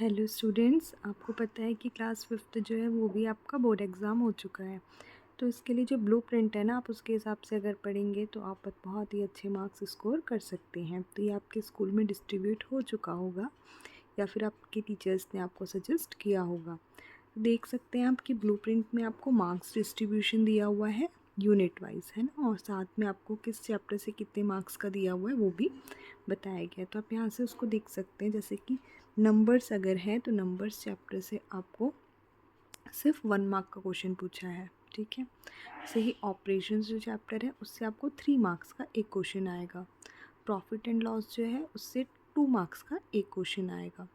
Hello students, आपको पता है कि क्लास फिफ्थ जो है वो भी आपका बोर्ड एग्ज़ाम हो चुका है। तो इसके लिए जो ब्लूप्रिंट है ना, आप उसके हिसाब से अगर पढ़ेंगे तो आप बहुत ही अच्छे मार्क्स स्कोर कर सकते हैं। तो ये आपके स्कूल में डिस्ट्रीब्यूट हो चुका होगा या फिर आपके टीचर्स ने आपको सजेस्ट किया होगा। देख सकते हैं आप कि ब्लूप्रिंट में आपको मार्क्स डिस्ट्रीब्यूशन दिया हुआ है यूनिट वाइज, है ना, और साथ में आपको किस चैप्टर से कितने मार्क्स का दिया हुआ है वो भी बताया गया है। तो आप यहाँ से उसको देख सकते हैं, जैसे कि नंबर्स अगर है तो नंबर्स चैप्टर से आपको सिर्फ 1 मार्क का क्वेश्चन पूछा है, ठीक है। ऐसे ही ऑपरेशंस जो चैप्टर है उससे आपको 3 मार्क्स का एक क्वेश्चन आएगा। प्रॉफिट एंड लॉस जो है उससे 2 मार्क्स का एक क्वेश्चन आएगा।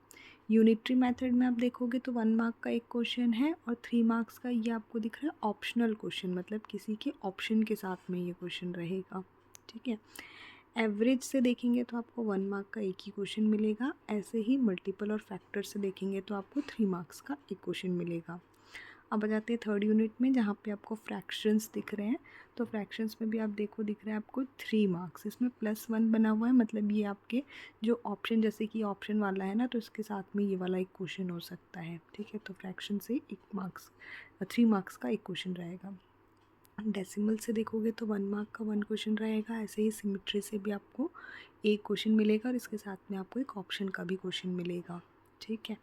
यूनिटरी मेथड में आप देखोगे तो 1 मार्क का एक क्वेश्चन है और 3 मार्क्स का ये आपको दिख रहा है ऑप्शनल क्वेश्चन, मतलब किसी के ऑप्शन के साथ में ये क्वेश्चन रहेगा, ठीक है। एवरेज से देखेंगे तो आपको 1 मार्क का एक ही क्वेश्चन मिलेगा। ऐसे ही मल्टीपल और फैक्टर से देखेंगे तो आपको 3 मार्क्स का एक क्वेश्चन मिलेगा। अब आ जाते हैं थर्ड यूनिट में, जहाँ पे आपको फ्रैक्शंस दिख रहे हैं। तो फ्रैक्शंस में भी आप देखो दिख रहा है आपको 3 मार्क्स, इसमें +1 बना हुआ है, मतलब ये आपके जो ऑप्शन, जैसे कि ऑप्शन वाला है ना, तो इसके साथ में ये वाला एक क्वेश्चन हो सकता है, ठीक है। तो फ्रैक्शन से 3 मार्क्स का एक क्वेश्चन रहेगा। डेसिमल से देखोगे तो 1 मार्क का 1 क्वेश्चन रहेगा। ऐसे ही सिमेट्री से भी आपको एक क्वेश्चन मिलेगा और इसके साथ में आपको एक ऑप्शन का भी क्वेश्चन मिलेगा, ठीक है।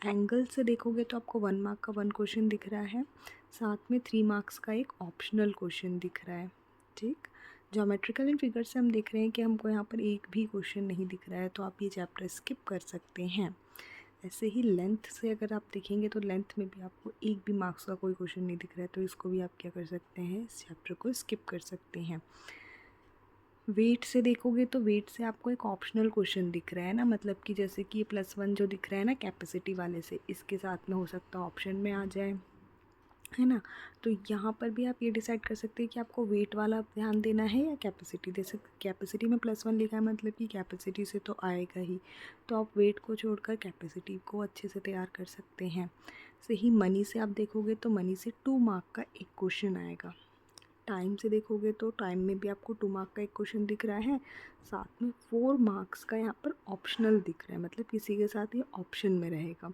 एंगल से देखोगे तो आपको 1 मार्क का 1 क्वेश्चन दिख रहा है, साथ में 3 मार्क्स का एक ऑप्शनल क्वेश्चन दिख रहा है, ठीक। ज्योमेट्रिकल एंड फिगर से हम देख रहे हैं कि हमको यहाँ पर एक भी क्वेश्चन नहीं दिख रहा है, तो आप ये चैप्टर स्किप कर सकते हैं। ऐसे ही लेंथ से अगर आप देखेंगे तो लेंथ में भी आपको एक भी मार्क्स का कोई क्वेश्चन नहीं दिख रहा है, तो इसको भी आप क्या कर सकते हैं, इस चैप्टर को स्किप कर सकते हैं। वेट से देखोगे तो वेट से आपको एक ऑप्शनल क्वेश्चन दिख रहा है ना, मतलब कि जैसे कि ये +1 जो दिख रहा है ना कैपेसिटी वाले से, इसके साथ में हो सकता है ऑप्शन में आ जाए, है ना। तो यहाँ पर भी आप ये डिसाइड कर सकते हैं कि आपको वेट वाला ध्यान देना है या कैपेसिटी दे सकते। कैपेसिटी में +1 लिखा है, मतलब कि कैपेसिटी से तो आएगा ही, तो आप वेट को छोड़कर कैपेसिटी को अच्छे से तैयार कर सकते हैं। सही मनी से आप देखोगे तो मनी से 2 मार्क का एक क्वेश्चन आएगा। टाइम से देखोगे तो टाइम में भी आपको 2 मार्क का एक क्वेश्चन दिख रहा है, साथ में 4 मार्क्स का यहाँ पर ऑप्शनल दिख रहा है, मतलब किसी के साथ ये ऑप्शन में रहेगा।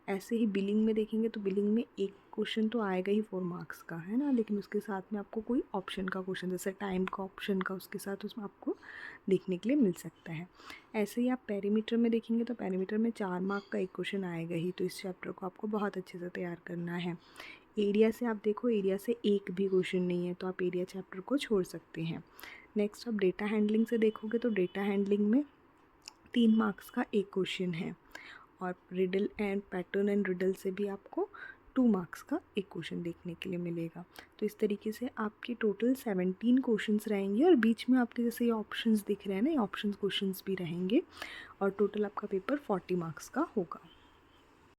ऐसे ही बिलिंग में देखेंगे तो बिलिंग में एक क्वेश्चन तो आएगा ही 4 मार्क्स का, है ना, लेकिन उसके साथ में आपको कोई ऑप्शन का क्वेश्चन, जैसे टाइम का ऑप्शन का, उसके साथ उसमें आपको देखने के लिए मिल सकता है। ऐसे ही आप पेरीमीटर में देखेंगे तो पेरीमीटर में 4 मार्क का एक क्वेश्चन आएगा ही, तो इस चैप्टर को आपको बहुत अच्छे से तैयार करना है। एरिया से आप देखो, एरिया से एक भी क्वेश्चन नहीं है, तो आप एरिया चैप्टर को छोड़ सकते हैं। नेक्स्ट आप डेटा हैंडलिंग से देखोगे तो डेटा हैंडलिंग में 3 मार्क्स का एक क्वेश्चन है, और riddle and pattern and riddle से भी आपको 2 मार्क्स का एक क्वेश्चन देखने के लिए मिलेगा। तो इस तरीके से आपके टोटल 17 क्वेश्चंस रहेंगे, और बीच में आपके जैसे ये ऑप्शंस दिख रहे हैं ना, ये ऑप्शंस क्वेश्चंस भी रहेंगे, और टोटल आपका पेपर 40 मार्क्स का होगा।